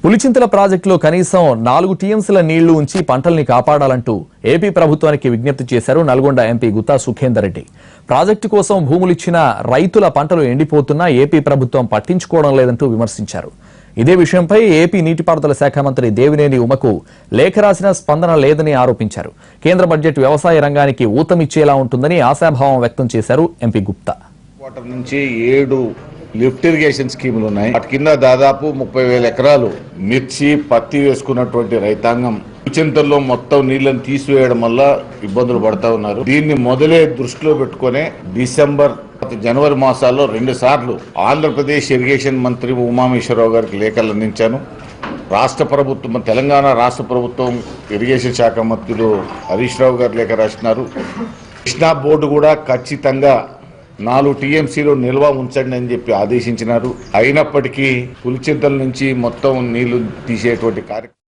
పులిచింతల ప్రాజెక్టులో కనీసం 4 టీఎంసీల నీళ్లు ఉంచి పంటల్ని కాపాడాలంటూ ఏపీ ప్రభుత్వానికి విజ్ఞప్తి చేశారు నల్గొండ ఎంపీ గుత్తా సుఖేందర్ రెడ్డి. ప్రాజెక్టు కోసం భూములిచ్చిన రైతుల పంటలు ఎండిపోతున్నా ఏపీ ప్రభుత్వం పట్టించుకోవడం లేదంటూ విమర్శించారు. ఇదే విషయంపై ఏపీ నీటిపారుదల శాఖ మంత్రి దేవినేని ఉమకు లేఖ రాసిన స్పందన లేదని ఆరోపించారు. కేంద్ర బడ్జెట్ వ్యవసాయ రంగానికి ఊతమిచ్చేలా ఉంటుందని ఆశాభావం వ్యక్తం చేశారు ఎంపీ గుప్తా. నుంచి 7 లిఫ్ట్ ఇరిగేషన్ స్కీములు ఉన్నాయి. వాటి కింద దాదాపు 30,000 ఎకరాలు మిర్చి, పత్తి వేసుకున్నటువంటి రైతాంగం చింతల్లో మొత్తం నీళ్లను తీసివేయడం వల్ల ఇబ్బందులు పడతా ఉన్నారు. దీన్ని మొదలే దృష్టిలో పెట్టుకునే డిసెంబర్, జనవరి మాసాల్లో 2 సార్లు ఆంధ్రప్రదేశ్ ఇరిగేషన్ మంత్రి ఉమామేశ్వరరావు గారికి లేఖలు అందించాను. రాష్ట్ర ప్రభుత్వం, తెలంగాణ రాష్ట్ర ప్రభుత్వం ఇరిగేషన్ శాఖ మంత్రులు హరీష్ రావు గారు లేఖ రాసినారు. కృష్ణా బోర్డు కూడా ఖచ్చితంగా 4 టీఎంసీలు నిల్వ ఉంచండి అని చెప్పి ఆదేశించినారు. అయినప్పటికీ పులిచింతల నుంచి మొత్తం నీళ్లు తీసేటువంటి కార్యక్రమం